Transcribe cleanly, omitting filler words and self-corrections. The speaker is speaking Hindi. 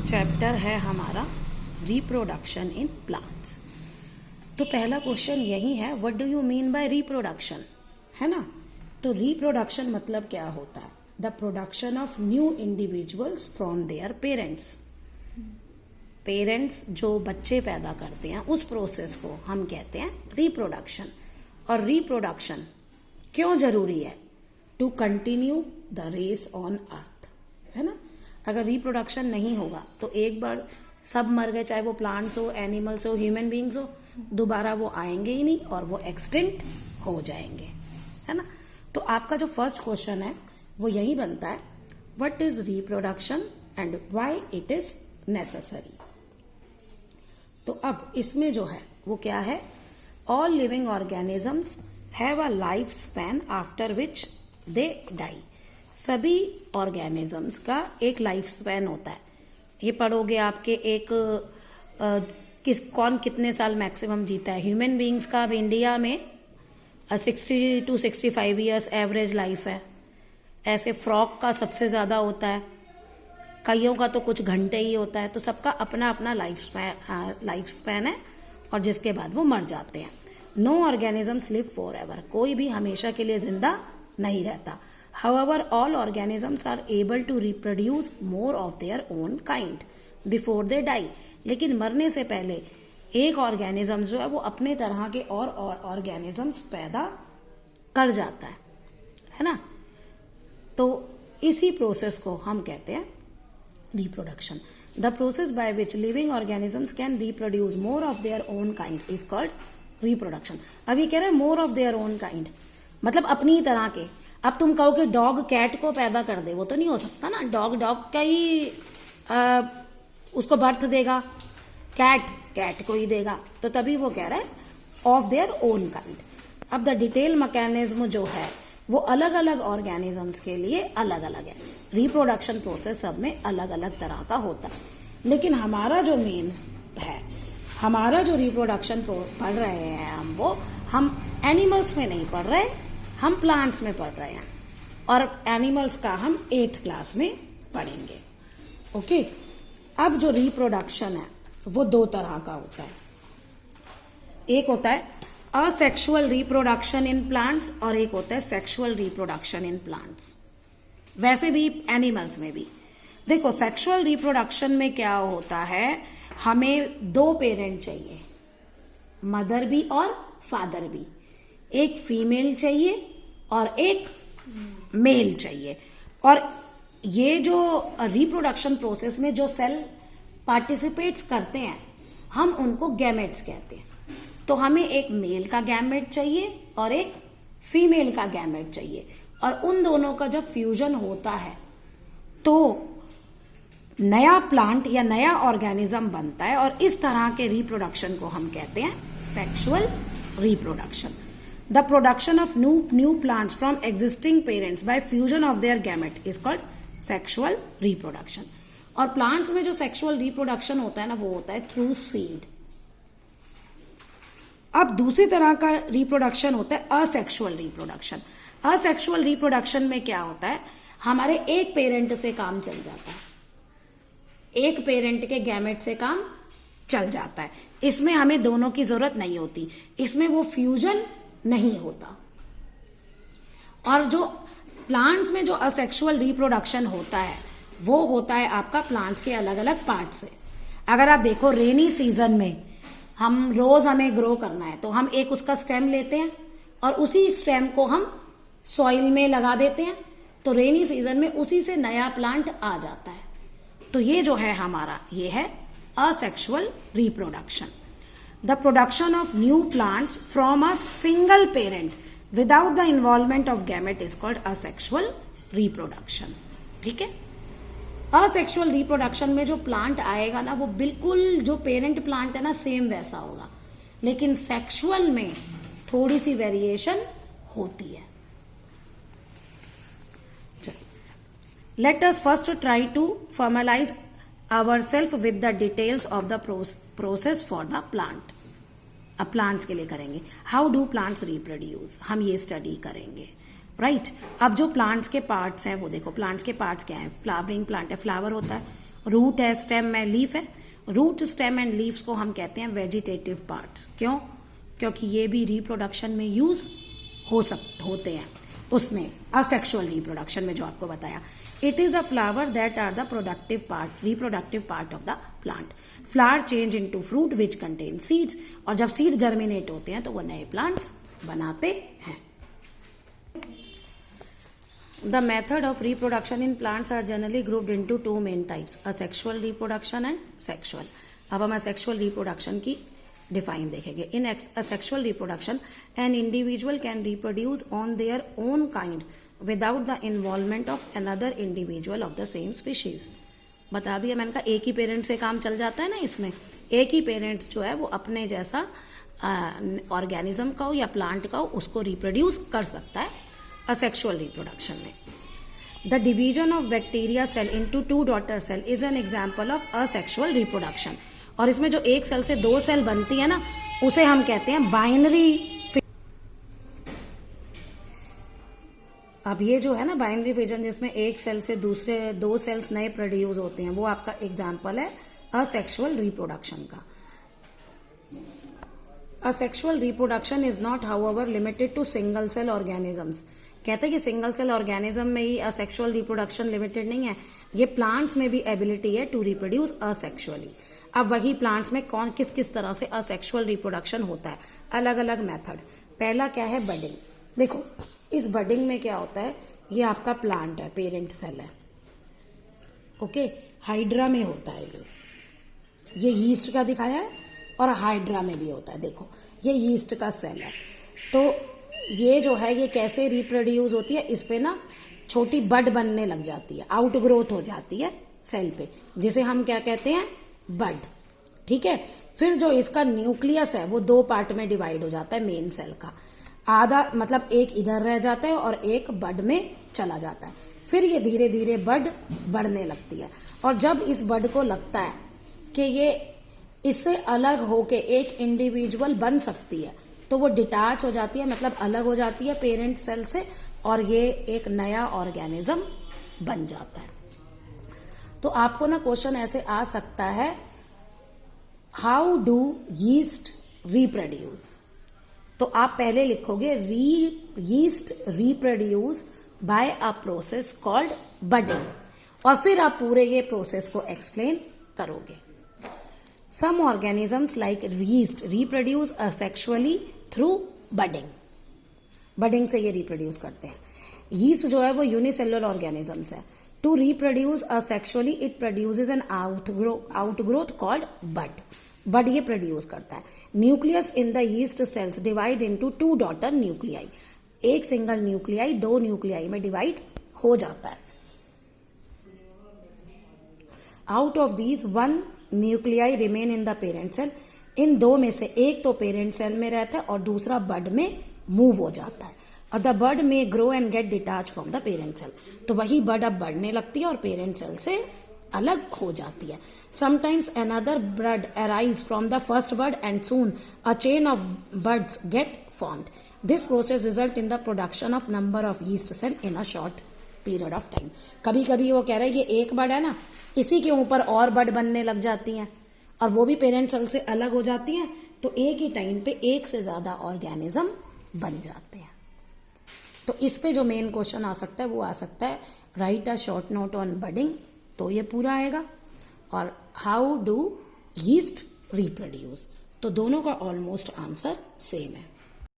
चैप्टर है हमारा रिप्रोडक्शन इन प्लांट्स। तो पहला क्वेश्चन यही है, what do you mean by reproduction, है ना। तो रिप्रोडक्शन मतलब क्या होता है? The production of new individuals from their parents. Parents जो बच्चे पैदा करते हैं उस प्रोसेस को हम कहते हैं रिप्रोडक्शन। और रिप्रोडक्शन क्यों जरूरी है? To continue the race on earth, है ना। अगर रिप्रोडक्शन नहीं होगा तो एक बार सब मर गए, चाहे वो प्लांट्स हो, एनिमल्स हो, ह्यूमन बींग्स हो, दोबारा वो आएंगे ही नहीं और वो एक्सटिंक्ट हो जाएंगे, है ना। तो आपका जो फर्स्ट क्वेश्चन है वो यही बनता है, what is reproduction and why it is necessary. तो अब इसमें जो है वो क्या है, all living organisms have a life span after which they die. सभी ऑर्गेनिजम्स का एक लाइफ स्पैन होता है। ये पढ़ोगे आपके एक कौन कितने साल मैक्सिमम जीता है। ह्यूमन बीइंग्स का अब इंडिया में 60 to 65 ईयर्स एवरेज लाइफ है। ऐसे फ्रॉग का सबसे ज्यादा होता है, कईयों का तो कुछ घंटे ही होता है। तो सबका अपना अपना लाइफ स्पैन है और जिसके बाद वो मर जाते हैं। No organisms live forever, कोई भी हमेशा के लिए जिंदा नहीं रहता। However, all organisms are able to reproduce more of their own kind before they die. लेकिन मरने से पहले एक ऑर्गेनिज्म जो है वो अपने तरह के और ऑर्गेनिजम्स पैदा कर जाता है ना। तो इसी प्रोसेस को हम कहते हैं reproduction. The process by which living organisms can reproduce more of their own kind is called reproduction. अभी कह रहे हैं more of their own kind, मतलब अपनी तरह के। अब तुम कहो कि डॉग कैट को पैदा कर दे, वो तो नहीं हो सकता ना। डॉग का ही उसको बर्थ देगा, कैट को ही देगा। तो तभी वो कह रहा है ऑफ देयर ओन काइंड। अब द डिटेल मैकेनिज्म जो है वो अलग अलग ऑर्गेनिजम्स के लिए अलग अलग है। रिप्रोडक्शन प्रोसेस सब में अलग अलग तरह का होता है। लेकिन हमारा जो मेन है, हमारा जो रिप्रोडक्शन पढ़ रहे हैं हम एनिमल्स में नहीं पढ़ रहे, हम प्लांट्स में पढ़ रहे हैं। और एनिमल्स का हम 8th क्लास में पढ़ेंगे। ओके। अब जो रिप्रोडक्शन है वो 2 तरह का होता है। एक होता है असेक्सुअल रिप्रोडक्शन इन प्लांट्स और एक होता है सेक्सुअल रिप्रोडक्शन इन प्लांट्स। वैसे भी एनिमल्स में भी देखो, सेक्सुअल रिप्रोडक्शन में क्या होता है, हमें 2 पेरेंट चाहिए, मदर भी और फादर भी। एक फीमेल चाहिए और एक मेल चाहिए। और ये जो रिप्रोडक्शन प्रोसेस में जो सेल पार्टिसिपेट्स करते हैं हम उनको गैमेट्स कहते हैं। तो हमें एक मेल का गैमेट चाहिए और एक फीमेल का गैमेट चाहिए। और उन दोनों का जब फ्यूजन होता है तो नया प्लांट या नया ऑर्गेनिज्म बनता है। और इस तरह के रिप्रोडक्शन को हम कहते हैं sexual reproduction. The production of new plants from existing parents by fusion of their gamete is called sexual reproduction. और प्लांट्स में जो सेक्सुअल रिप्रोडक्शन होता है ना वो होता है थ्रू सीड। अब दूसरी तरह का रिप्रोडक्शन होता है असेक्सुअल रिप्रोडक्शन। असेक्सुअल रिप्रोडक्शन में क्या होता है, हमारे एक पेरेंट से काम चल जाता है, एक पेरेंट के गैमेट से काम चल जाता है। इसमें हमें दोनों की जरूरत नहीं होती, इसमें वो फ्यूजन नहीं होता। और जो प्लांट्स में जो असेक्सुअल रिप्रोडक्शन होता है वो होता है आपका प्लांट्स के अलग अलग पार्ट से। अगर आप देखो रेनी सीजन में हमें ग्रो करना है तो हम एक उसका स्टेम लेते हैं और उसी स्टेम को हम सॉइल में लगा देते हैं। तो रेनी सीजन में उसी से नया प्लांट आ जाता है। तो ये जो है हमारा ये है asexual reproduction. The production of new plants from a single parent without the involvement of gamete is called asexual reproduction. ठीक है। असेक्सुअल रिप्रोडक्शन में जो प्लांट आएगा ना वो बिल्कुल जो पेरेंट प्लांट है ना सेम वैसा होगा, लेकिन सेक्सुअल में थोड़ी सी वेरिएशन होती है। Let us first try to formalize ourselves with the details of the process for the plant. अब प्लांट्स के लिए करेंगे, हाउ डू प्लांट्स रिप्रोड्यूस, हम ये स्टडी करेंगे, राइट। अब जो प्लांट्स के पार्ट्स हैं वो देखो, प्लांट्स के पार्ट्स क्या है, फ्लावरिंग प्लांट है, फ्लावर होता है रूट है, स्टेम है, लीफ है। रूट, स्टेम एंड लीव्स को हम कहते हैं वेजिटेटिव पार्ट। क्यों? क्योंकि ये भी रिप्रोडक्शन में यूज होते हैं। उसमें असेक्सुअल रिप्रोडक्शन में जो आपको बताया, it is the flower that are the productive part, reproductive part of the plant. Flower change into fruit which contain seeds, और जब सीड जर्मिनेट होते हैं तो वो नए प्लांट्स बनाते हैं। The method of reproduction in plants are generally grouped into two main types, asexual reproduction and sexual। अब हम asexual reproduction की डिफाइन देखेंगे। In asexual reproduction, an individual can reproduce on their own kind without the involvement of another individual of the same species। बता दिया मैंने कहा, एक ही पेरेंट से काम चल जाता है ना इसमें। एक ही पेरेंट जो है वो अपने जैसा ऑर्गेनिज्म का हो या प्लांट का हो, उसको रिप्रोड्यूस कर सकता है असेक्सुअल रिप्रोडक्शन में। The division of bacteria cell into two daughter cell is an example of asexual reproduction. और इसमें जो एक सेल से दो सेल बनती है ना, उसे हम कहते हैं बाइनरी। अब ये जो है ना बाइनरी फिजन, जिसमें एक सेल से दूसरे दो सेल्स नए प्रोड्यूस होते हैं, वो आपका एग्जाम्पल है असेक्सुअल रिप्रोडक्शन का। Asexual reproduction is not however limited to single cell organisms. कहते हैं कि सिंगल सेल ऑर्गेनिज्म में ही असेक्सुअल रिप्रोडक्शन लिमिटेड नहीं है, ये प्लांट्स में भी एबिलिटी है टू रिप्रोड्यूस असेक्सुअली। अब वही प्लांट्स में कौन किस किस तरह से असेक्सुअल रिप्रोडक्शन होता है, अलग अलग मेथड। पहला क्या है, बडिंग। देखो इस बडिंग में क्या होता है, ये आपका प्लांट है, पेरेंट सेल है, ओके। हाइड्रा में होता है ये यीस्ट का दिखाया है, और हाइड्रा में भी होता है। देखो ये यीस्ट का सेल है, तो ये जो है ये कैसे रिप्रोड्यूस होती है, इस पे ना छोटी बड बनने लग जाती है, आउट ग्रोथ हो जाती है सेल पे, जिसे हम क्या कहते हैं, बड। ठीक है। फिर जो इसका न्यूक्लियस है वो दो पार्ट में डिवाइड हो जाता है मेन सेल का। आधा मतलब एक इधर रह जाता है और एक बड में चला जाता है। फिर ये धीरे धीरे बड बढ़ने लगती है, और जब इस बड को लगता है कि ये इससे अलग होके एक इंडिविजुअल बन सकती है, तो वो डिटैच हो जाती है, मतलब अलग हो जाती है पेरेंट सेल से, और ये एक नया ऑर्गेनिज्म बन जाता है। तो आपको ना क्वेश्चन ऐसे आ सकता है, हाउ डू यीस्ट रिप्रोड्यूस। तो आप पहले लिखोगे yeast reproduce by a process called budding, और फिर आप पूरे ये प्रोसेस को एक्सप्लेन करोगे। Some organisms like yeast reproduce asexually through budding. Budding से ये रिप्रोड्यूस करते हैं। यीस्ट जो है वो यूनिसेलुलर ऑर्गेनिजम्स है। To reproduce asexually it produces an outgrowth called bud. Bud ये प्रोड्यूस करता है। Nucleus in the yeast cells divide into two daughter nuclei. एक सिंगल न्यूक्लियाई दो न्यूक्लियाई में डिवाइड हो जाता है। Out of these one nuclei remain in the parent cell. इन दो में से एक तो पेरेंट सेल में रहता है और दूसरा बड में मूव हो जाता है, और द बड में grow and get detach from the parent cell. तो वही बड अब बढ़ने लगती है और पेरेंट सेल से अलग हो जाती है। Sometimes another bud arise from the first bud and soon a chain of buds get formed. This process result in the production of number of yeast cell in a short period of time. कभी कभी वो कह रहे हैं ये एक बड है ना, इसी के ऊपर और बड बनने लग जाती हैं, और वो भी पेरेंट सेल से अलग हो जाती हैं, तो एक ही टाइम पे एक से ज्यादा ऑर्गेनिज्म बन जाते हैं। तो इस पे जो मेन क्वेश्चन आ सकता है वो आ सकता है, right a short note on budding, तो ये पूरा आएगा, और हाउ डू यीस्ट रिप्रोड्यूस। तो दोनों का ऑलमोस्ट आंसर सेम है।